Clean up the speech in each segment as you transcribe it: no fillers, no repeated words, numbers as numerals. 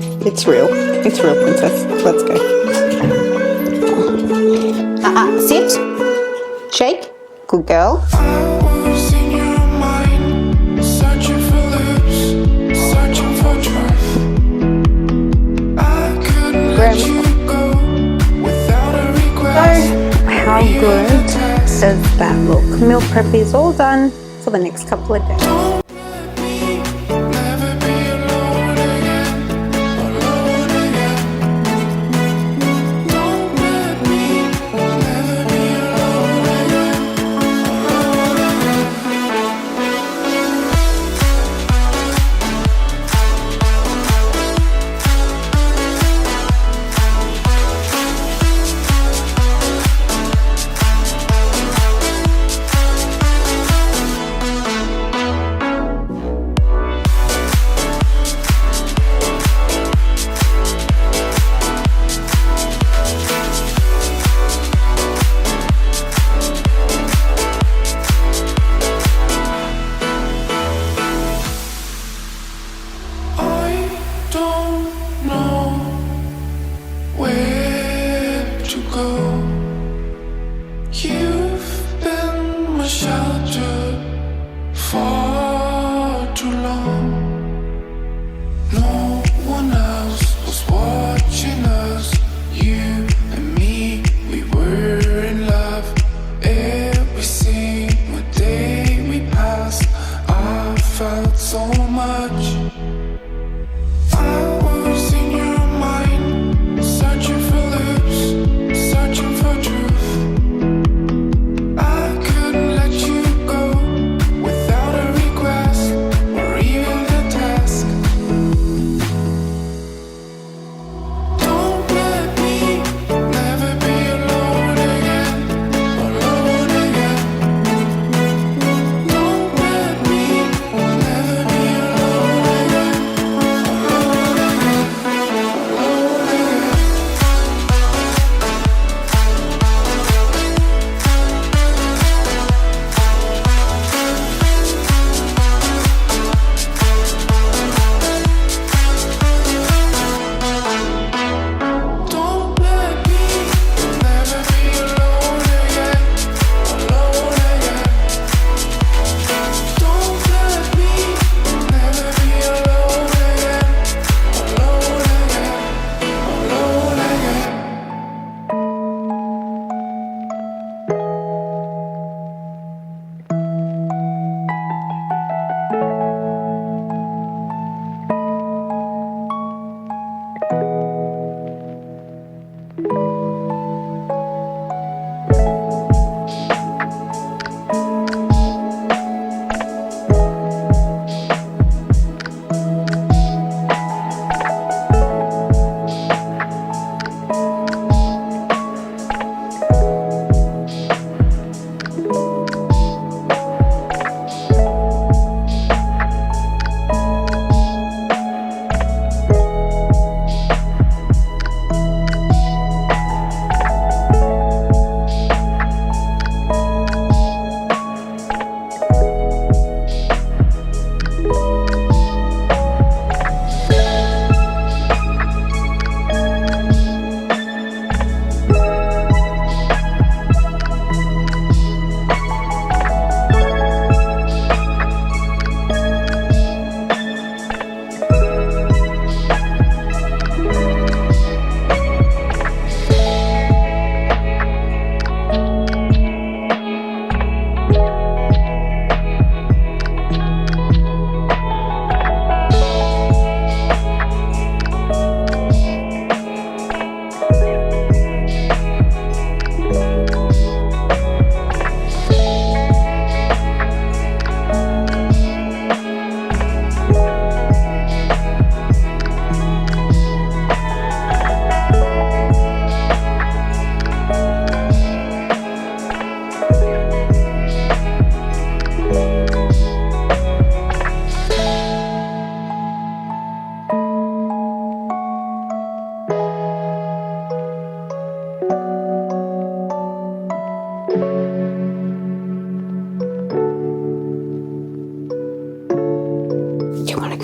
It's real. It's real, princess. Let's go. Sit. Shake. Good girl. How good does that look? Meal prep is all done for the next couple of days.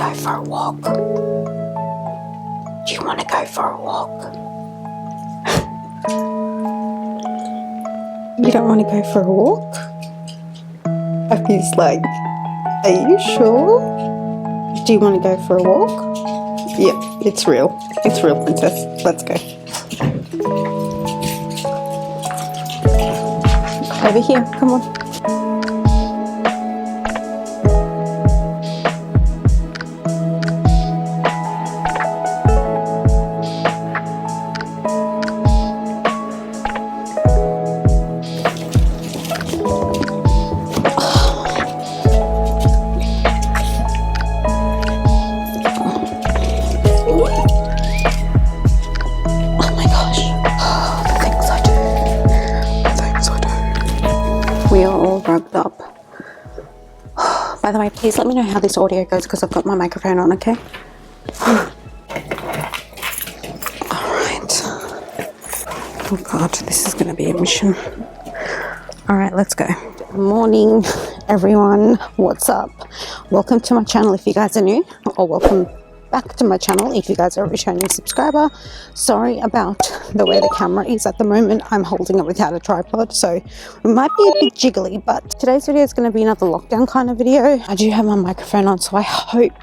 go for a walk. Do you want to go for a walk? You don't want to go for a walk? Puppy's like, are you sure? Do you want to go for a walk? Yeah, it's real. It's real, princess. Let's go. Over here, come on. We are all rugged up. By the way, please let me know how this audio goes because I've got my microphone on, okay? Alright. Oh god, this is going to be a mission. Alright, let's go. Morning, everyone. What's up? Welcome to my channel if you guys are new, or welcome back to my channel if you guys are a returning subscriber. Sorry about the way the camera is at the moment. I'm holding it without a tripod, so it might be a bit jiggly, but today's video is going to be another lockdown kind of video. I do have my microphone on, so I hope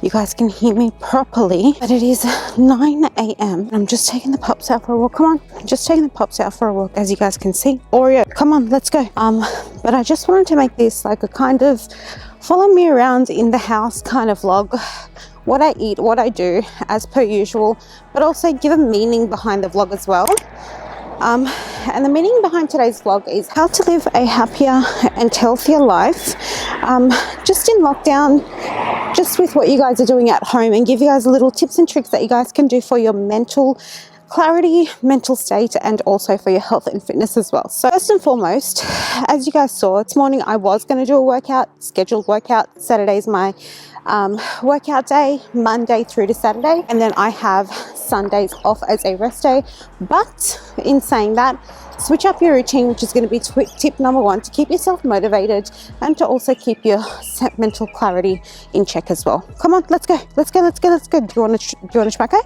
you guys can hear me properly. But it is 9 a.m. I'm just taking the pups out for a walk. Come on, just taking the pups out for a walk. As you guys can see, Oreo, come on, let's go. But I just wanted to make this like a kind of follow me around in the house kind of vlog. What I eat, what I do, as per usual, but also give a meaning behind the vlog as well. And the meaning behind today's vlog is how to live a happier and healthier life, just in lockdown, just with what you guys are doing at home, and give you guys a little tips and tricks that you guys can do for your mental clarity, mental state, and also for your health and fitness as well. So first and foremost, as you guys saw this morning, I was going to do a workout, scheduled workout. Saturday's my workout day, Monday through to Saturday, and then I have Sundays off as a rest day. But in saying that, switch up your routine, which is going to be tip number one, to keep yourself motivated and to also keep your mental clarity in check as well. Come on, let's go, let's go, let's go, let's go. Do you want to tobacco?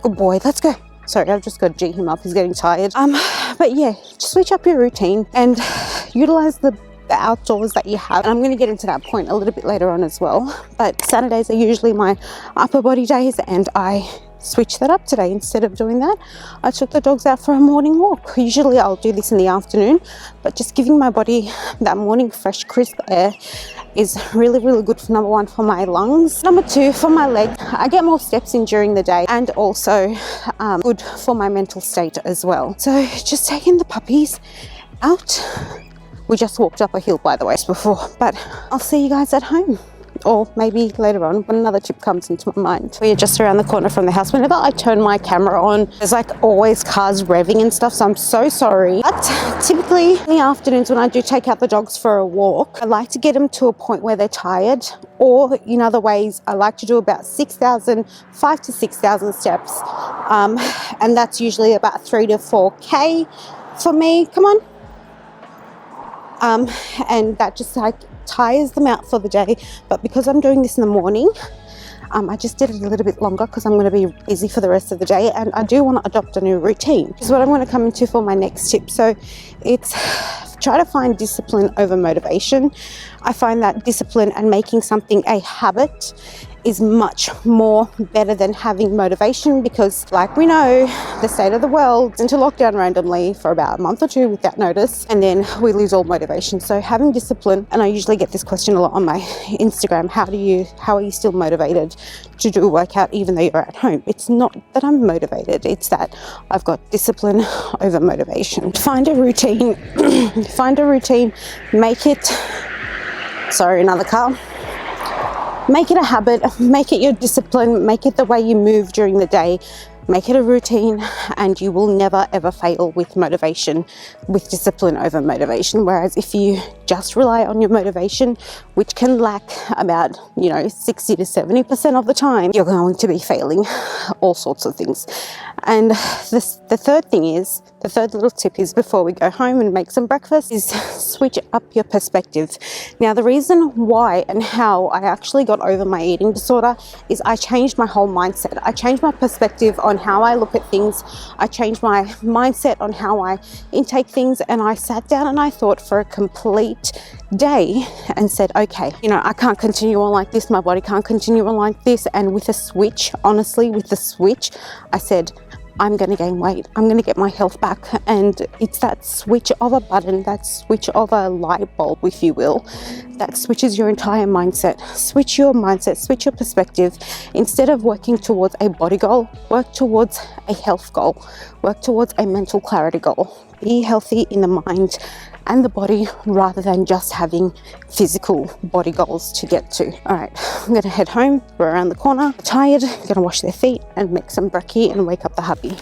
Good boy, let's go. Sorry, I've just got to G him up, he's getting tired. But yeah, just switch up your routine and utilize the outdoors that you have. And I'm going to get into that point a little bit later on as well. But Saturdays are usually my upper body days, and I switched that up today. Instead of doing that, I took the dogs out for a morning walk. Usually I'll do this in the afternoon, but just giving my body that morning fresh crisp air is really, really good for number one, for my lungs, number two, for my leg. I get more steps in during the day, and also good for my mental state as well. So just taking the puppies out. We just walked up a hill, by the way, before, but I'll see you guys at home, or maybe later on when another tip comes into my mind. We are just around the corner from the house. Whenever I turn my camera on, there's like always cars revving and stuff, so I'm so sorry. But typically in the afternoons when I do take out the dogs for a walk, I like to get them to a point where they're tired, or in other ways, I like to do about 5 to 6,000 steps. And that's usually about 3 to 4K for me. Come on. And that just like tires them out for the day. But because I'm doing this in the morning, I just did it a little bit longer because I'm going to be busy for the rest of the day, and I do want to adopt a new routine. This is what I'm going to come into for my next tip. So it's try to find discipline over motivation. I find that discipline and making something a habit is much more better than having motivation, because like we know, the state of the world into lockdown randomly for about a month or two without notice, and then we lose all motivation. So having discipline, and I usually get this question a lot on my Instagram, how are you still motivated to do a workout even though you're at home? It's not that I'm motivated, it's that I've got discipline over motivation. Find a routine, make it, sorry, another car. Make it a habit, make it your discipline, make it the way you move during the day, make it a routine, and you will never ever fail with motivation, with discipline over motivation. Whereas if you just rely on your motivation, which can lack about 60 to 70% of the time, you're going to be failing all sorts of things. And the third thing is The third little tip is, before we go home and make some breakfast, is switch up your perspective. Now, the reason why and how I actually got over my eating disorder is I changed my whole mindset. I changed my perspective on how I look at things. I changed my mindset on how I intake things, and I sat down and I thought for a complete day and said, okay, you know, I can't continue on like this. My body can't continue on like this. And with a switch, honestly, with the switch, I said, I'm going to gain weight. I'm going to get my health back. And it's that switch of a button, that switch of a light bulb, if you will, that switches your entire mindset. Switch your mindset, switch your perspective. Instead of working towards a body goal, work towards a health goal, work towards a mental clarity goal. Be healthy in the mind and the body, rather than just having physical body goals to get to. All right, I'm gonna head home. We're around the corner. I'm tired, I'm gonna wash their feet and make some brekkie and wake up the hubby.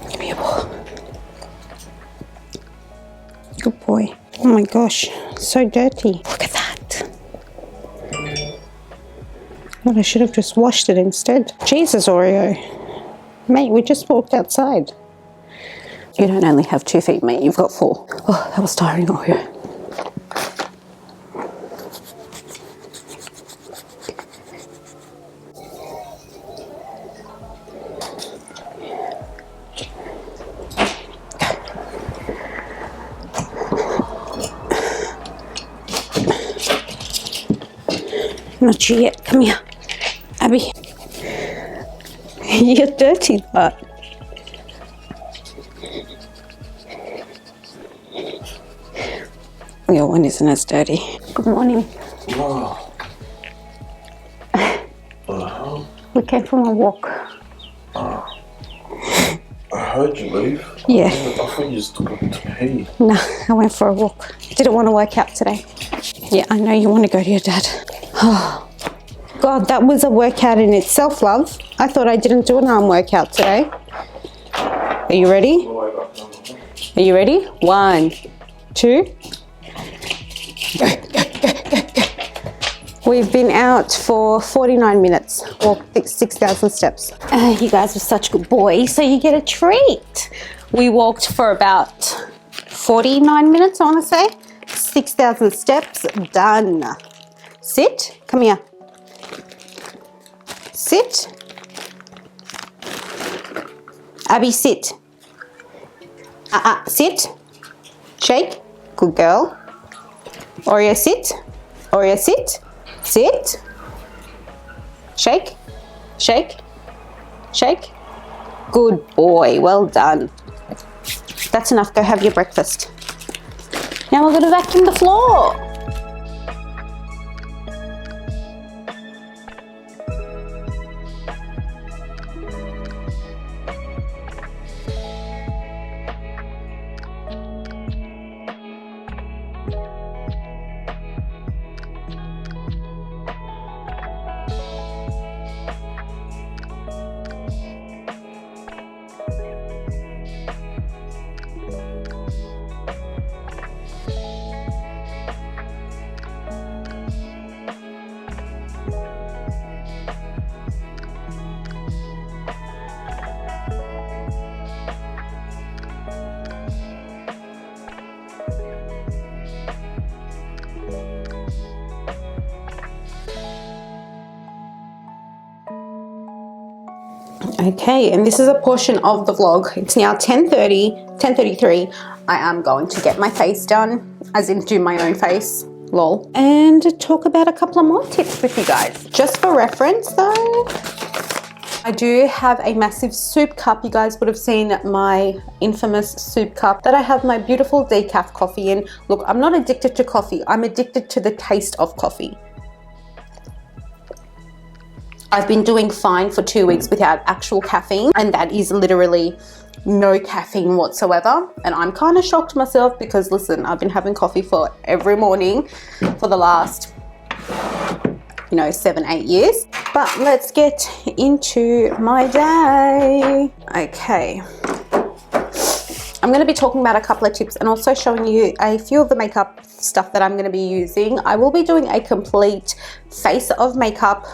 Give me a ball. Good boy. Oh my gosh, so dirty. Look at that. Well, I should have just washed it instead. Jesus, Oreo. Mate, we just walked outside. You don't only have 2 feet, mate, you've got 4. Oh, that was tiring, Oreo. Not you yet, come here. Abby. You're dirty, but. Your one isn't as dirty. Good morning. Wow. We came from a walk. I heard you leave. Yeah. I thought you just took it to me. No, I went for a walk. Didn't want to work out today. Yeah, I know you want to go to your dad. Oh, God, that was a workout in itself, love. I thought I didn't do an arm workout today. Are you ready? Are you ready? 1, 2. Go, go, go, go, go. We've been out for 49 minutes, or 6,000 steps. You guys were such good boys, so you get a treat. We walked for about 49 minutes, I want to say. 6,000 steps, done. Sit, come here. Sit. Abby, sit. Sit. Shake. Good girl. Oreo, sit. Oreo, sit. Sit. Shake. Shake. Shake. Good boy. Well done. That's enough. Go have your breakfast. Now we're going to vacuum the floor. Okay, and this is a portion of the vlog. It's now 10:33. I am going to get my face done, as in do my own face, lol, and talk about a couple of more tips with you guys. Just for reference though, I do have a massive soup cup. You guys would have seen my infamous soup cup that I have my beautiful decaf coffee in. Look, I'm not addicted to coffee. I'm addicted to the taste of coffee. I've been doing fine for 2 weeks without actual caffeine, and that is literally no caffeine whatsoever. And I'm kind of shocked myself because, listen, I've been having coffee for every morning for the last, 7-8 years. But let's get into my day. Okay. I'm going to be talking about a couple of tips and also showing you a few of the makeup stuff that I'm going to be using. I will be doing a complete face of makeup,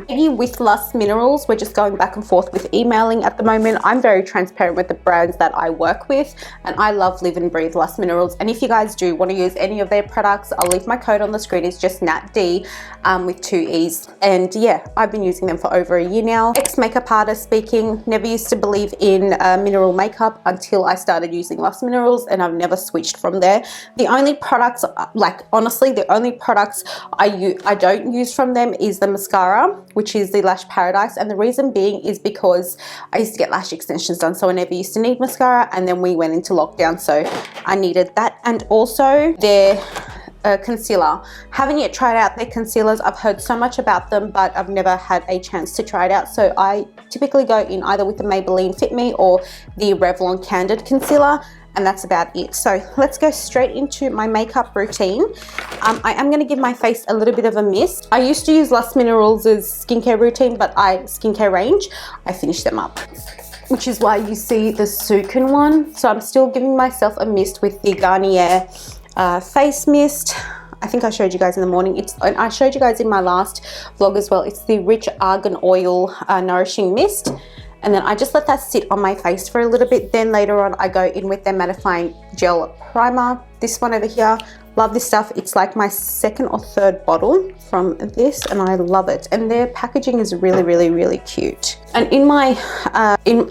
maybe with Lust Minerals. We're just going back and forth with emailing at the moment. I'm very transparent with the brands that I work with, and I love Live and Breathe Lust Minerals. And if you guys do want to use any of their products, I'll leave my code on the screen. It's just NATD with 2 E's. And yeah, I've been using them for over a year now. Ex-makeup artist speaking, never used to believe in mineral makeup until I started using Lust Minerals, and I've never switched from there. The only products, like honestly, the only products I don't use from them is the mascara, which is the Lash Paradise. And the reason being is because I used to get lash extensions done, so I never used to need mascara, and then we went into lockdown, so I needed that. And also their concealer. Haven't yet tried out their concealers. I've heard so much about them, but I've never had a chance to try it out. So I typically go in either with the Maybelline Fit Me or the Revlon Candid Concealer, and that's about it. So let's go straight into my makeup routine. I am going to give my face a little bit of a mist. I used to use Lust Minerals' skincare routine, but skincare range, I finished them up, which is why you see the Sukin one. So I'm still giving myself a mist with the Garnier face mist. I think I showed you guys in the morning. And I showed you guys in my last vlog as well. It's the Rich Argan Oil Nourishing Mist. And then I just let that sit on my face for a little bit. Then later on, I go in with their mattifying gel primer. This one over here, love this stuff. It's like my second or third bottle from this, and I love it. And their packaging is really, really, really cute. And in my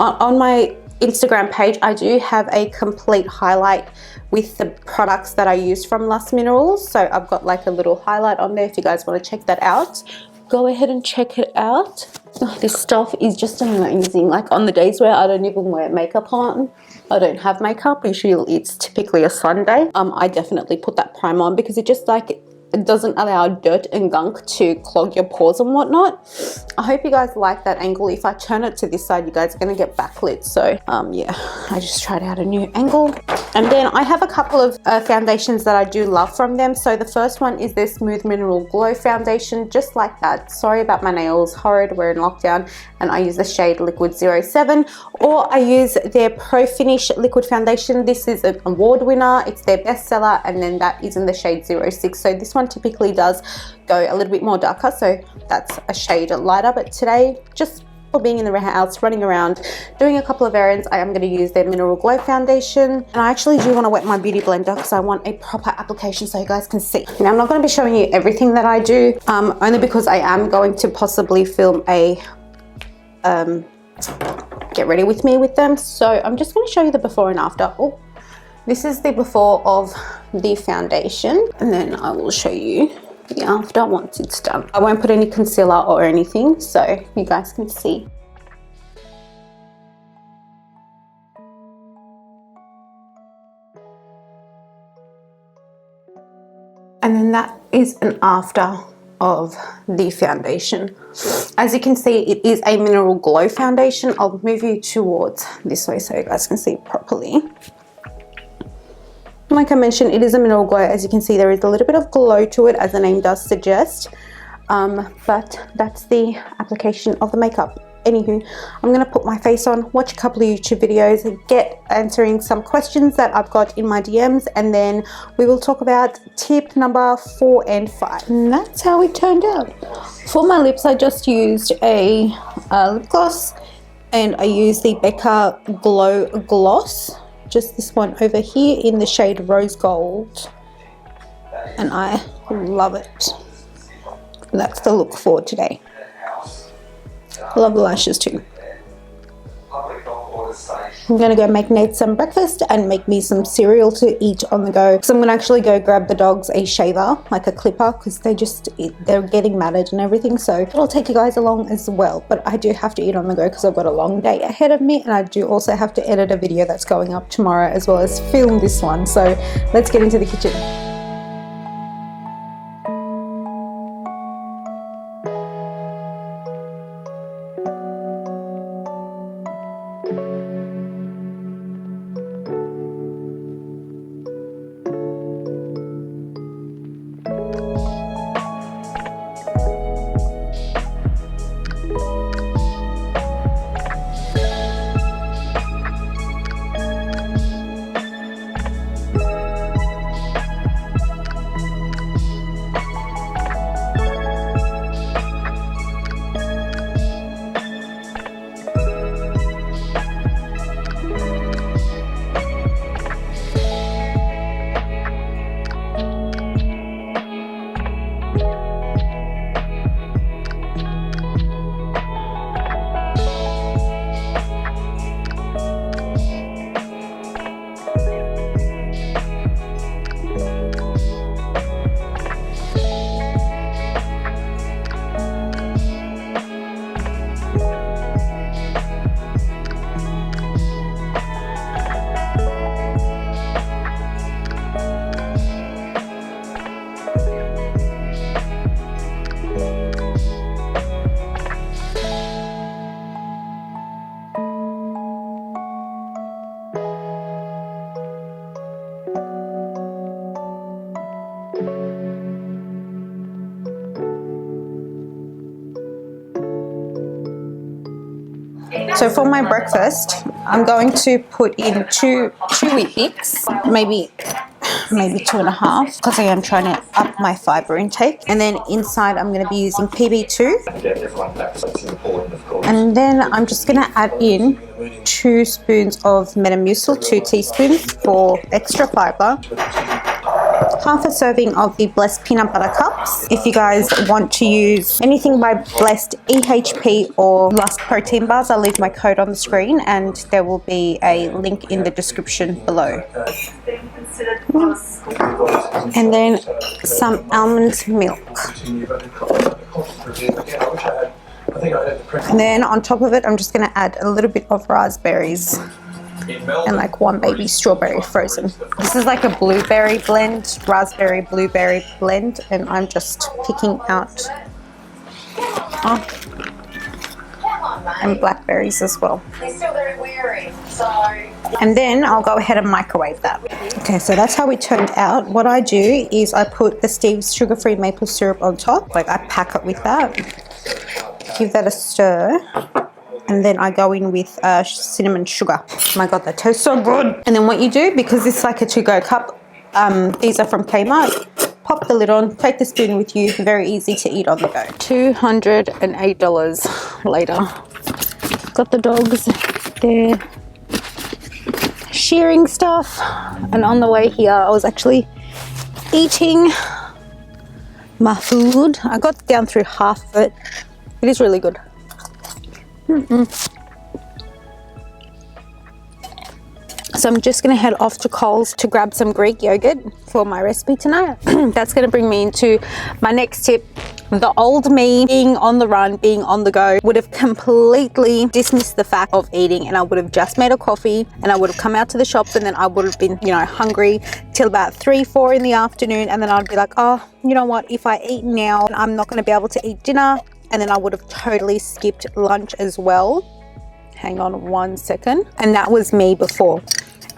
on my Instagram page, I do have a complete highlight with the products that I use from Lust Minerals. So I've got like a little highlight on there if you guys want to check that out. Go ahead and check it out. Oh, this stuff is just amazing. Like on the days where I don't even wear makeup on, I don't have makeup, usually it's typically a Sunday, I definitely put that primer on because it just like, it doesn't allow dirt and gunk to clog your pores and whatnot. I hope you guys like that angle. If I turn it to this side, you guys are going to get backlit. So yeah, I just tried out a new angle. And then I have a couple of foundations that I do love from them. So the first one is their Smooth Mineral Glow Foundation, just like that. Sorry about my nails, horrid, we're in lockdown. And I use the shade Liquid 07, or I use their Pro Finish Liquid Foundation. This is an award winner. It's their bestseller, and then that is in the shade 06. So this one typically does go a little bit more darker, so that's a shade lighter. But today, just for being in the house, running around, doing a couple of errands, I am going to use their Mineral Glow Foundation. And I actually do want to wet my beauty blender because I want a proper application so you guys can see. Now, I'm not going to be showing you everything that I do, only because I am going to possibly film a get ready with me with them. So I'm just going to show you the before and after. Oh, this is the before of the foundation, and then I will show you the after once it's done. I won't put any concealer or anything, so you guys can see. And then that is an after of the foundation. As you can see, it is a Mineral Glow Foundation. I'll move you towards this way so you guys can see properly. Like I mentioned, it is a mineral glow. As you can see, there is a little bit of glow to it, as the name does suggest. But that's the application of the makeup. Anywho, I'm going to put my face on, watch a couple of YouTube videos, answering some questions that I've got in my DMs, and then we will talk about tip number 4 and 5. And that's how it turned out. For my lips, I just used a lip gloss, and I used the Becca Glow Gloss. Just this one over here in the shade Rose Gold, and I love it. That's the look for today. I love the lashes too. I'm gonna go make Nate some breakfast and make me some cereal to eat on the go. So I'm gonna actually go grab the dogs a shaver, like a clipper, because they're getting matted and everything. So I'll take you guys along as well. But I do have to eat on the go because I've got a long day ahead of me, and I do also have to edit a video that's going up tomorrow as well as film this one. So let's get into the kitchen. So for my breakfast, I'm going to put in two wheat bix, maybe 2.5, because I am trying to up my fiber intake. And then inside I'm going to be using PB2. And then I'm just going to add in 2 spoons of Metamucil, 2 teaspoons for extra fiber. Half a serving of the Blessed Peanut Butter Cups. If you guys want to use anything by Blessed EHP or Lust Protein Bars, I'll leave my code on the screen and there will be a link in the description below. And then some almond milk. And then on top of it, I'm just going to add a little bit of raspberries. And like 1 baby strawberry frozen. This is like a blueberry blend, raspberry blueberry blend, and I'm just picking out and blackberries as well. And then I'll go ahead and microwave that. Okay, so that's how it turned out. What I do is I put the Steve's sugar-free maple syrup on top. Like I pack it with that. Give that a stir. And then I go in with cinnamon sugar. Oh my god, that tastes so good. And then what you do, because it's like a to-go cup, these are from Kmart, pop the lid on, take the spoon with you, very easy to eat on the go. $208 later. Got the dogs there shearing stuff. And on the way here, I was actually eating my food. I got down through half of it. It is really good. So I'm just going to head off to Coles to grab some Greek yogurt for my recipe tonight. That's going to bring me into my next tip. The old me, being on the run, being on the go, would have completely dismissed the fact of eating, and I would have just made a coffee and I would have come out to the shops, and then I would have been, you know, hungry till about 3-4 in the afternoon, and then I'd be like, oh, you know what, if I eat now, I'm not going to be able to eat dinner. And then I would have totally skipped lunch as well. Hang on 1 second. And that was me before.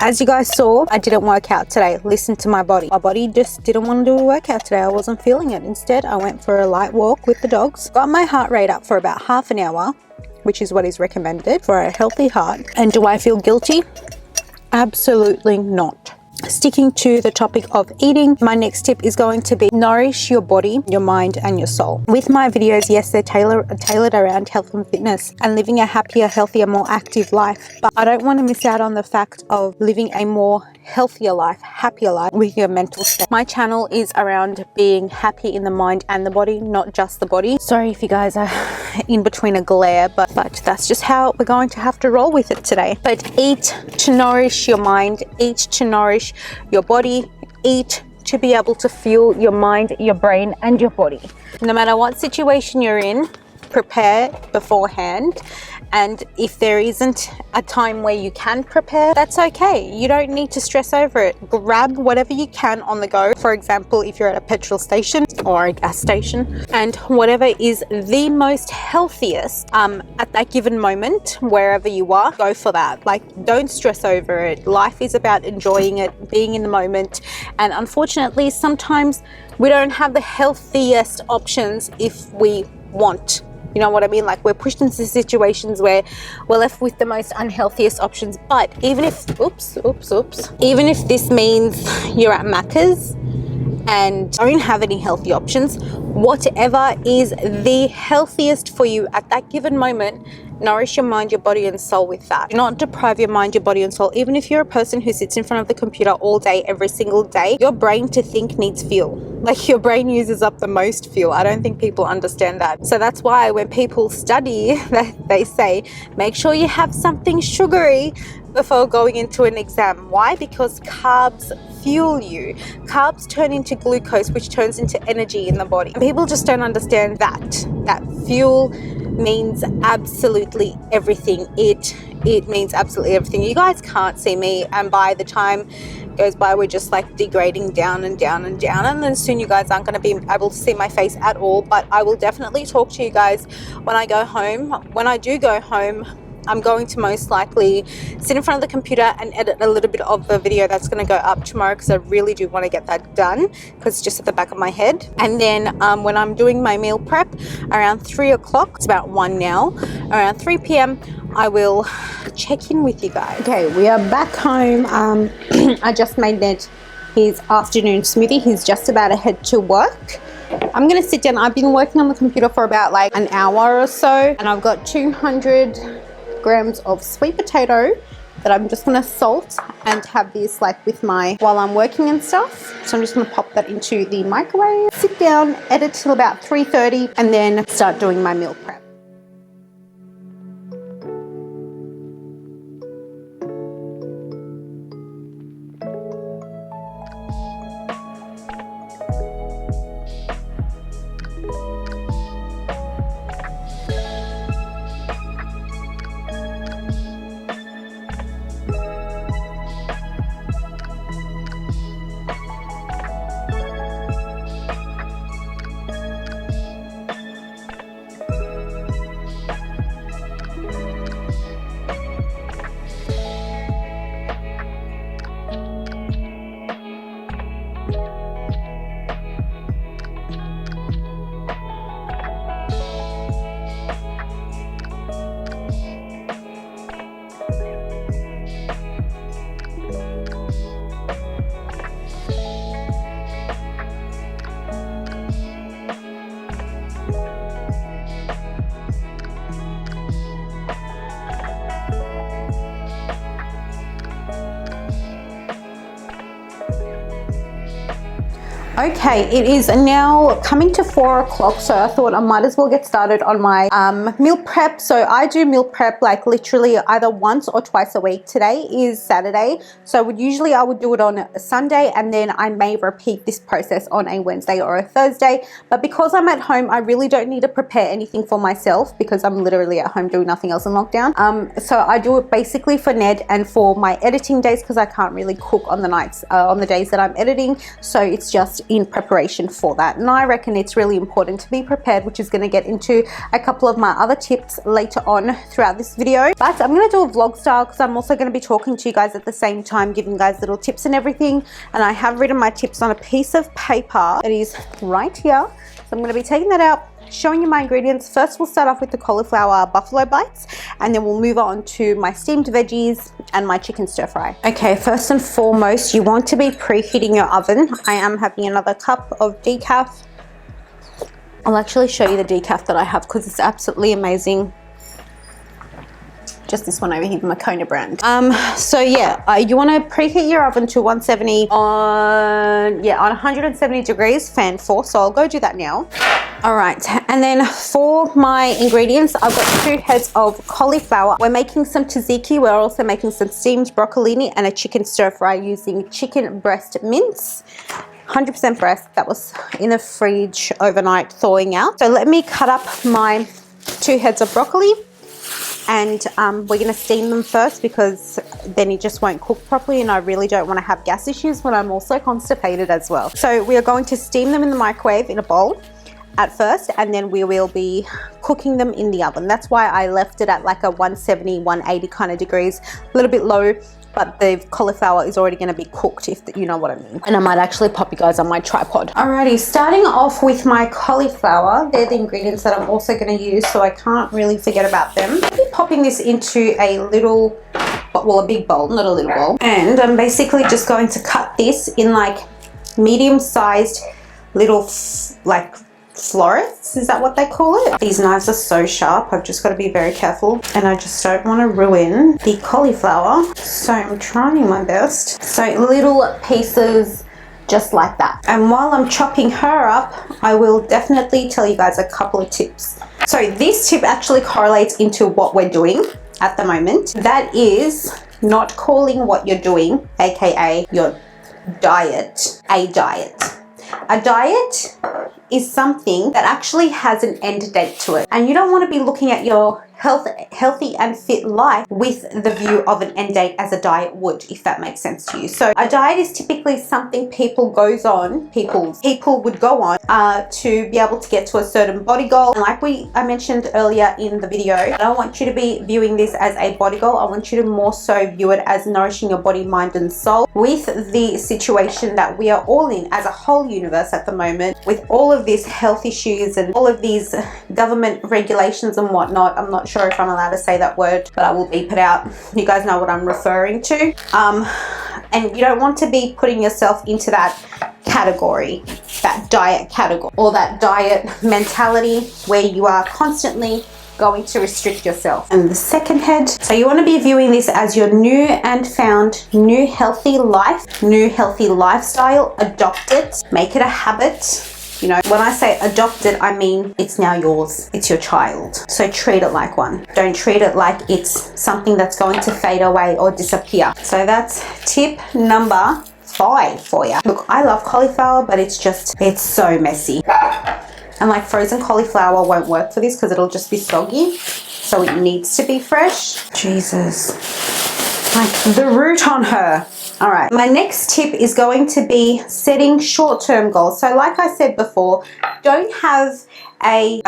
As you guys saw, I didn't work out today. Listen to my body. My body just didn't want to do a workout today. I wasn't feeling it. Instead, I went for a light walk with the dogs. Got my heart rate up for about half an hour, which is what is recommended for a healthy heart. And do I feel guilty? Absolutely not. Sticking to the topic of eating, my next tip is going to be nourish your body, your mind, and your soul. With my videos, yes, they're tailored around health and fitness and living a happier, healthier, more active life. But I don't want to miss out on the fact of living a more healthier life, happier life with your mental state. My channel is around being happy in the mind and the body, not just the body. Sorry if you guys are in between a glare, but that's just how we're going to have to roll with it today. But eat to nourish your mind, eat to nourish your body, eat to be able to fuel your mind, your brain, and your body. No matter what situation you're in, prepare beforehand. And if there isn't a time where you can prepare, that's okay. You don't need to stress over it. Grab whatever you can on the go. For example, if you're at a petrol station or a gas station, and whatever is the most healthiest at that given moment, wherever you are, go for that. Like, don't stress over it. Life is about enjoying it, being in the moment. And unfortunately, sometimes we don't have the healthiest options if we want. You know what I mean? Like, we're pushed into situations where we're left with the most unhealthiest options. But even if, even if this means you're at Macca's and don't have any healthy options, whatever is the healthiest for you at that given moment, nourish your mind, your body, and soul with that. Do not deprive your mind, your body, and soul. Even if you're a person who sits in front of the computer all day, every single day, your brain to think needs fuel. Like, your brain uses up the most fuel. I don't think people understand that. So that's why when people study, they say, make sure you have something sugary before going into an exam. Why? Because carbs fuel you. Carbs turn into glucose, which turns into energy in the body. And people just don't understand that fuel means absolutely everything. It means absolutely everything. You guys can't see me, and by the time goes by, we're just like degrading down and down and down, and then soon you guys aren't going to be able to see my face at all. But I will definitely talk to you guys when I go home. When I do go home, I'm going to most likely sit in front of the computer and edit a little bit of the video that's going to go up tomorrow, because I really do want to get that done, because it's just at the back of my head. And then when I'm doing my meal prep around 3 o'clock, it's about 1 now, around 3 p.m, I will check in with you guys. Okay, we are back home. I just made Ned his afternoon smoothie. He's just about to head to work. I'm gonna sit down. I've been working on the computer for about like an hour or so, and I've got 200 grams of sweet potato that I'm just gonna salt and have this like with my, while I'm working and stuff. So I'm just gonna pop that into the microwave, sit down, edit till about 3:30, and then start doing my meal prep. Okay, it is now coming to 4 o'clock, so I thought I might as well get started on my meal prep. So I do meal prep like literally either once or twice a week. Today is Saturday, so usually I would do it on a Sunday, and then I may repeat this process on a Wednesday or a Thursday. But because I'm at home, I really don't need to prepare anything for myself because I'm literally at home doing nothing else in lockdown. So I do it basically for Ned and for my editing days because I can't really cook on the nights, on the days that I'm editing. So it's just in preparation for that, and I reckon it's really important to be prepared, which is going to get into a couple of my other tips later on throughout this video. But I'm going to do a vlog style because I'm also going to be talking to you guys at the same time, giving you guys little tips and everything. And I have written my tips on a piece of paper. It is right here, so I'm going to be taking that out, showing you my ingredients. First we'll start off with the cauliflower buffalo bites, and then we'll move on to my steamed veggies and my chicken stir fry. Okay, first and foremost, you want to be preheating your oven. I am having another cup of decaf. I'll actually show you the decaf that I have because it's absolutely amazing. Just this one over here, the Makona brand. So yeah, you want to preheat your oven to 170 on 170 degrees, fan force. So I'll go do that now. All right, and then for my ingredients, I've got 2 heads of cauliflower. We're making some tzatziki. We're also making some steamed broccolini and a chicken stir fry using chicken breast mince. 100% breast. That was in the fridge overnight thawing out. So let me cut up my 2 heads of broccoli. And we're going to steam them first because then it just won't cook properly, and I really don't want to have gas issues when I'm also constipated as well. So we are going to steam them in the microwave in a bowl at first, and then we will be cooking them in the oven. That's why I left it at like a 170, 180 kind of degrees, a little bit low, but the cauliflower is already going to be cooked, if you know what I mean. And I might actually pop you guys on my tripod. Alrighty, starting off with my cauliflower. They're the ingredients that I'm also going to use, so I can't really forget about them. I'll be popping this into a little, well, a big bowl, not a little bowl. And I'm basically just going to cut this in like medium-sized little like florets, is that what they call it? These knives are so sharp, I've just got to be very careful, and I just don't want to ruin the cauliflower, so I'm trying my best. So little pieces just like that. And while I'm chopping her up, I will definitely tell you guys a couple of tips. So this tip actually correlates into what we're doing at the moment. That is not calling what you're doing, aka your diet, a diet. A diet is something that actually has an end date to it, and you don't want to be looking at your healthy and fit life with the view of an end date as a diet would, if that makes sense to you. So a diet is typically something people would go on to be able to get to a certain body goal. And like I mentioned earlier in the video, I don't want you to be viewing this as a body goal. I want you to more so view it as nourishing your body, mind and soul with the situation that we are all in as a whole universe at the moment, with all of these health issues and all of these government regulations and whatnot. I'm not not sure if I'm allowed to say that word, but I will beep it out. You guys know what I'm referring to. And you don't want to be putting yourself into that category, that diet category, or that diet mentality where you are constantly going to restrict yourself. And the second head, so you want to be viewing this as your new and found new healthy life, new healthy lifestyle. Adopt it, make it a habit. You know, when I say adopt it, I mean it's now yours. It's your child. So treat it like one. Don't treat it like it's something that's going to fade away or disappear. So that's tip number 5 for you. Look, I love cauliflower, but it's so messy. And like frozen cauliflower won't work for this because it'll just be soggy. So it needs to be fresh. Jesus. Like the root on her. All right, my next tip is going to be setting short-term goals. So like I said before, don't have a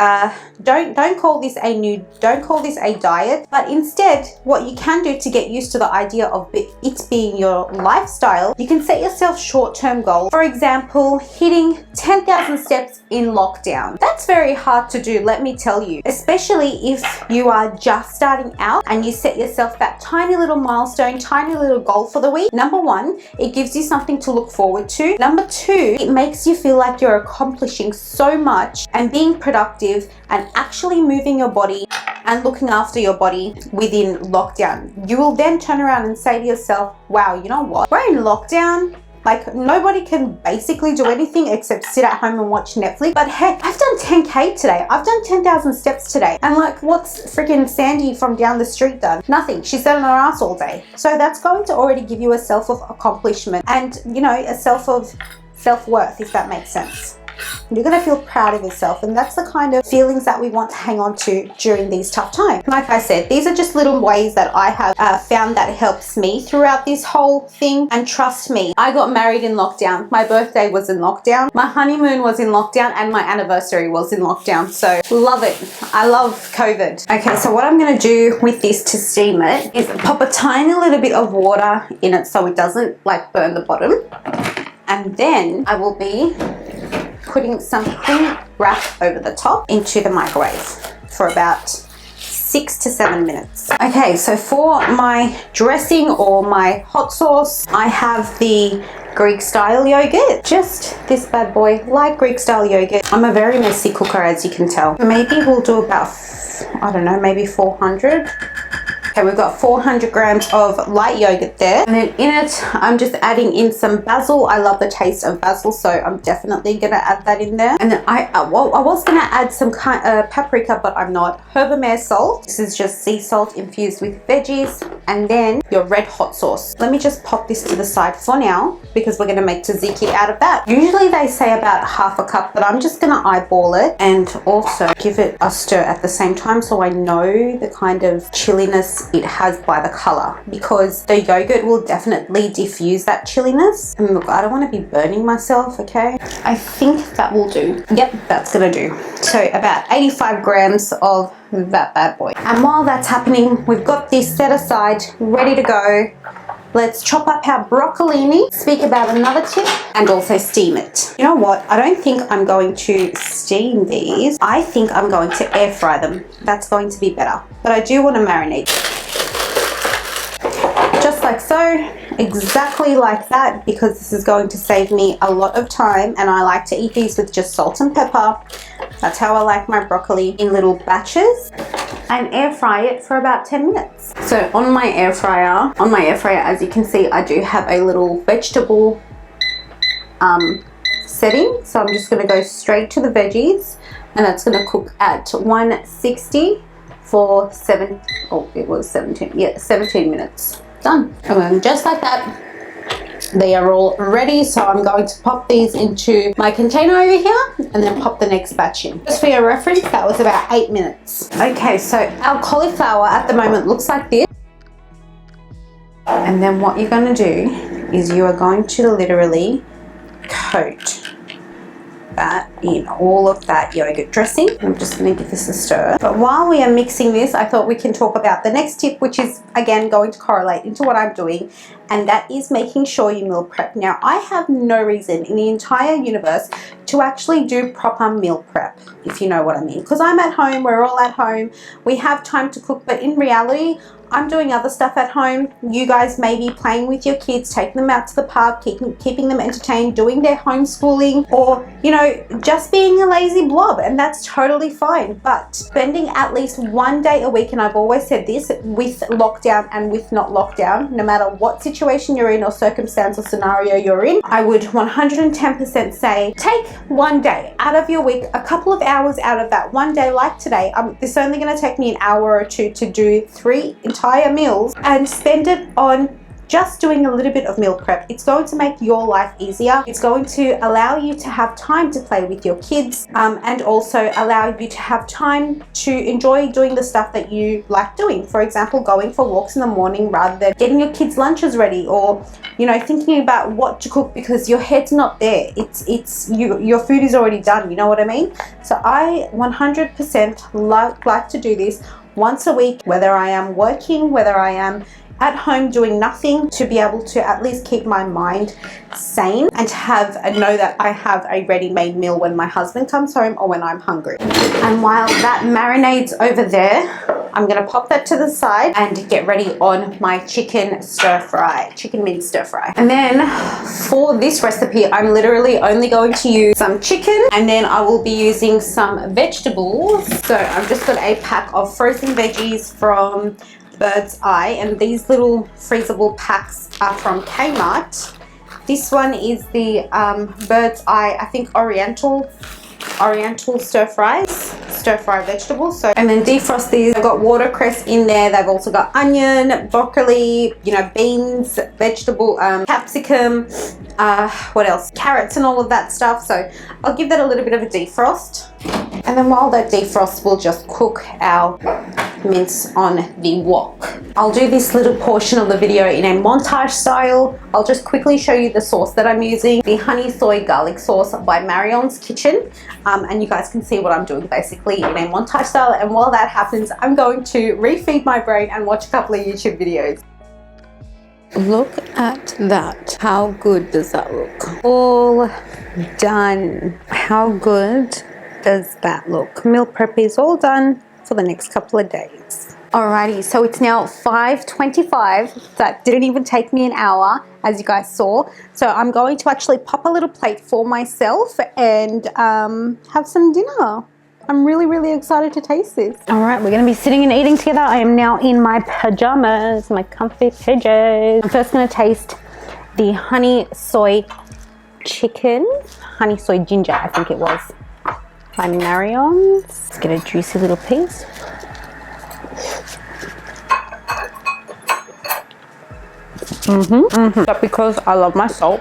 don't call this a diet, but instead what you can do to get used to the idea of it being your lifestyle, you can set yourself short-term goals. For example, hitting 10,000 steps in lockdown. That's very hard to do, let me tell you, especially if you are just starting out and you set yourself that tiny little milestone, tiny little goal for the week. Number 1, it gives you something to look forward to. Number 2, it makes you feel like you're accomplishing so much and being productive and actually moving your body and looking after your body within lockdown. You will then turn around and say to yourself, wow, you know what? We're in lockdown. Like nobody can basically do anything except sit at home and watch Netflix. But heck, I've done 10K today. I've done 10,000 steps today. And like, what's freaking Sandy from down the street done? Nothing. She sat on her ass all day. So that's going to already give you a self of accomplishment and, you know, a self of self-worth, if that makes sense. You're going to feel proud of yourself, and that's the kind of feelings that we want to hang on to during these tough times. Like I said, these are just little ways that I have found that helps me throughout this whole thing. And trust me, I got married in lockdown. My birthday was in lockdown. My honeymoon was in lockdown, and my anniversary was in lockdown. So love it. I love COVID. Okay, so what I'm going to do with this to steam it is pop a tiny little bit of water in it so it doesn't like burn the bottom. And then I will be putting some cling wrap over the top into the microwave for about 6 to 7 minutes. Okay, so for my dressing or my hot sauce, I have the Greek style yogurt. Just this bad boy, light Greek style yogurt. I'm a very messy cooker, as you can tell. Maybe we'll do about, I don't know, maybe 400. Okay, we've got 400 grams of light yogurt there. And then in it, I'm just adding in some basil. I love the taste of basil, so I'm definitely going to add that in there. And then I was going to add some kind of paprika, but I'm not. Herbamare salt. This is just sea salt infused with veggies. And then your red hot sauce. Let me just pop this to the side for now because we're going to make tzatziki out of that. Usually they say about half a cup, but I'm just going to eyeball it and also give it a stir at the same time so I know the kind of chilliness it has by the color, because the yogurt will definitely diffuse that chilliness. And look, I don't want to be burning myself, okay? I think that will do. Yep, that's gonna do. So about 85 grams of that bad boy. And while that's happening, we've got this set aside, ready to go. Let's chop up our broccolini, speak about another tip, and also steam it. You know what? I don't think I'm going to steam these. I think I'm going to air fry them. That's going to be better. But I do want to marinate. Just like so, exactly like that, because this is going to save me a lot of time, and I like to eat these with just salt and pepper. That's how I like my broccoli, in little batches, and air fry it for about 10 minutes. So on my air fryer, as you can see, I do have a little vegetable setting. So I'm just going to go straight to the veggies, and that's going to cook at 160 for 17 minutes. Done. And then just like that, they are all ready. So I'm going to pop these into my container over here and then pop the next batch in. Just for your reference, that was about 8 minutes. Okay, so our cauliflower at the moment looks like this. And then what you're going to do is you are going to literally coat that in all of that yogurt dressing. I'm just going to give this a stir. But while we are mixing this, I thought we can talk about the next tip, which is again going to correlate into what I'm doing, and that is making sure you meal prep. Now, I have no reason in the entire universe to actually do proper meal prep, if you know what I mean. Because I'm at home, we're all at home, we have time to cook, but in reality, I'm doing other stuff at home. You guys may be playing with your kids, taking them out to the park, keeping them entertained, doing their homeschooling, or, you know, just being a lazy blob, and that's totally fine. But spending at least one day a week, and I've always said this, with lockdown and with not lockdown, no matter what situation you're in or circumstance or scenario you're in, I would 110% say take one day out of your week, a couple of hours out of that one day, like today. This is only going to take me an hour or two to do 3 entire meals, and spend it on just doing a little bit of meal prep. It's going to make your life easier. It's going to allow you to have time to play with your kids, and also allow you to have time to enjoy doing the stuff that you like doing. For example, going for walks in the morning rather than getting your kids' lunches ready, or, you know, thinking about what to cook because your head's not there. Your food is already done, you know what I mean? So I 100% like to do this once a week, whether I am working, whether I am at home doing nothing, to be able to at least keep my mind sane and know that I have a ready-made meal when my husband comes home or when I'm hungry. And while that marinades over there, I'm gonna pop that to the side and get ready on my chicken mince stir fry. And then for this recipe, I'm literally only going to use some chicken, and then I will be using some vegetables. So I've just got a pack of frozen veggies from Bird's Eye, and these little freezable packs are from Kmart. This one is the Bird's Eye, I think Oriental stir fry vegetables. So, and then defrost these. I've got watercress in there. They've also got onion, broccoli, you know, beans, vegetable, capsicum, what else? Carrots and all of that stuff. So I'll give that a little bit of a defrost. And then while that defrosts, we'll just cook our mince on the wok. I'll do this little portion of the video in a montage style. I'll just quickly show you the sauce that I'm using, the honey soy garlic sauce by Marion's Kitchen, and you guys can see what I'm doing basically in a montage style. And while that happens, I'm going to refeed my brain and watch a couple of YouTube videos. Look at that. How good does that look? All done. How good does that look? Meal prep is all done for the next couple of days. Alrighty, so it's now 5:25. That didn't even take me an hour, as you guys saw. So I'm going to actually pop a little plate for myself and have some dinner. I'm really, really excited to taste this. All right, we're gonna be sitting and eating together. I am now in my pajamas, my comfy PJs. I'm first gonna taste the honey soy chicken, honey soy ginger, I think it was, by Marion's. Let's get a juicy little piece. But because I love my salt,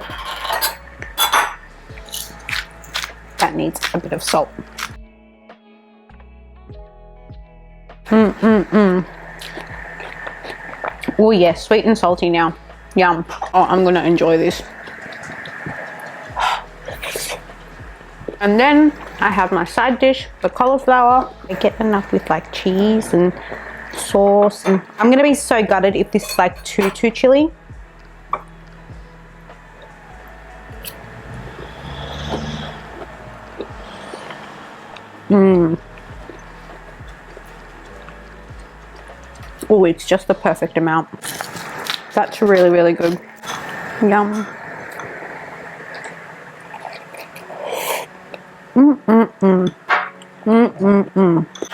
that needs a bit of salt. Oh yeah, sweet and salty now. Yum. Oh, I'm gonna enjoy this. And then I have my side dish, the cauliflower. I get enough with like cheese and sauce, and I'm gonna be so gutted if this is like too chili. Oh, it's just the perfect amount. That's really, really good. Yum.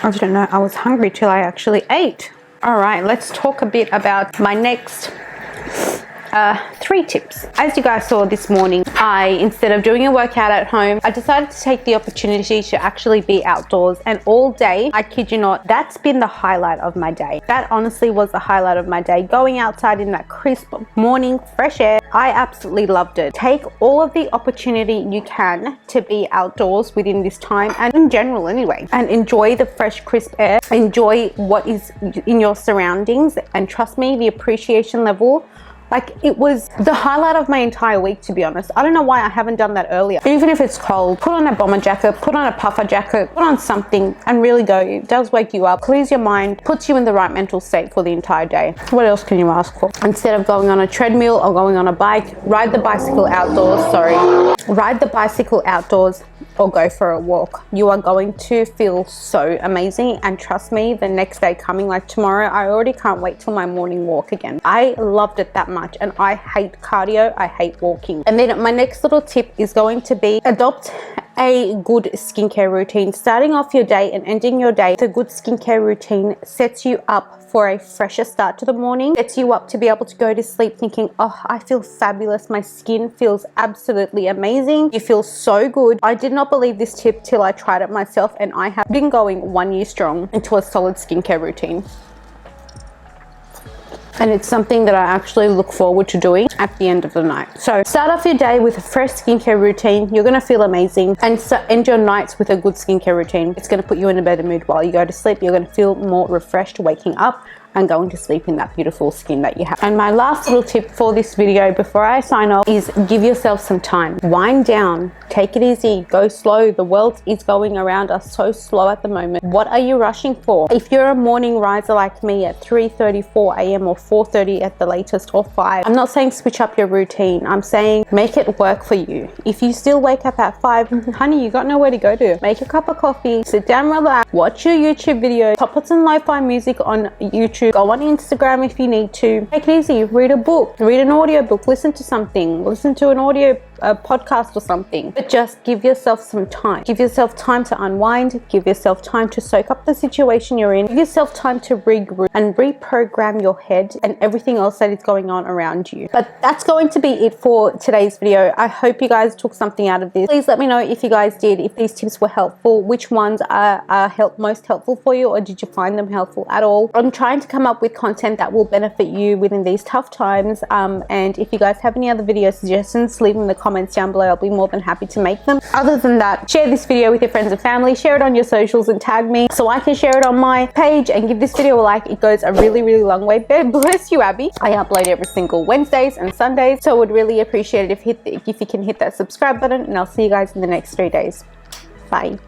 I didn't know I was hungry till I actually ate. All right, let's talk a bit about my next 3 tips. As you guys saw this morning, instead of doing a workout at home, I decided to take the opportunity to actually be outdoors, and all day, I kid you not, that's been the highlight of my day. That honestly was the highlight of my day. Going outside in that crisp morning fresh air, I absolutely loved it. Take all of the opportunity you can to be outdoors within this time, and in general anyway, and enjoy the fresh crisp air, enjoy what is in your surroundings, and trust me, the appreciation level, like, it was the highlight of my entire week, to be honest. I don't know why I haven't done that earlier. Even if it's cold, put on a bomber jacket, put on a puffer jacket, put on something and really go. It does wake you up, clears your mind, puts you in the right mental state for the entire day. What else can you ask for? Instead of going on a treadmill or going on a bike, ride the bicycle outdoors, or go for a walk. You are going to feel so amazing, and trust me, the next day coming, like tomorrow, I already can't wait till my morning walk again. I loved it that much, and I hate cardio, I hate walking. And then my next little tip is going to be adopt a good skincare routine. Starting off your day and ending your day with a good skincare routine sets you up for a fresher start to the morning, sets you up to be able to go to sleep thinking, oh, I feel fabulous, my skin feels absolutely amazing, you feel so good. I did not believe this tip till I tried it myself, and I have been going 1 year strong into a solid skincare routine. And it's something that I actually look forward to doing at the end of the night. So start off your day with a fresh skincare routine. You're gonna feel amazing. And so end your nights with a good skincare routine. It's gonna put you in a better mood while you go to sleep. You're gonna feel more refreshed waking up and going to sleep in that beautiful skin that you have. And my last little tip for this video before I sign off is give yourself some time. Wind down, take it easy, go slow. The world is going around us so slow at the moment. What are you rushing for? If you're a morning riser like me at 3:34 a.m. or 4:30 at the latest, or 5, I'm not saying switch up your routine. I'm saying make it work for you. If you still wake up at 5, honey, you got nowhere to go to. Make a cup of coffee, sit down, relax, watch your YouTube video, pop some lo-fi music on YouTube, go on Instagram if you need to. Take it easy, read a book, read an audio book, listen to something, listen to an audio podcast or something, but just give yourself some time. Give yourself time to unwind, give yourself time to soak up the situation you're in, give yourself time to regroup and reprogram your head and everything else that is going on around you. But that's going to be it for today's video. I hope you guys took something out of this. Please let me know if you guys did, if these tips were helpful, which ones are most helpful for you, or did you find them helpful at all. I'm trying to come up with content that will benefit you within these tough times, and if you guys have any other video suggestions, leave them in the comments down below. I'll be more than happy to make them. Other than that, share this video with your friends and family, share it on your socials and tag me so I can share it on my page, and give this video a like. It goes a really, really long way. Bless you, Abby. I upload every single Wednesdays and Sundays, so I would really appreciate it if you can hit that subscribe button, and I'll see you guys in the next 3 days. Bye.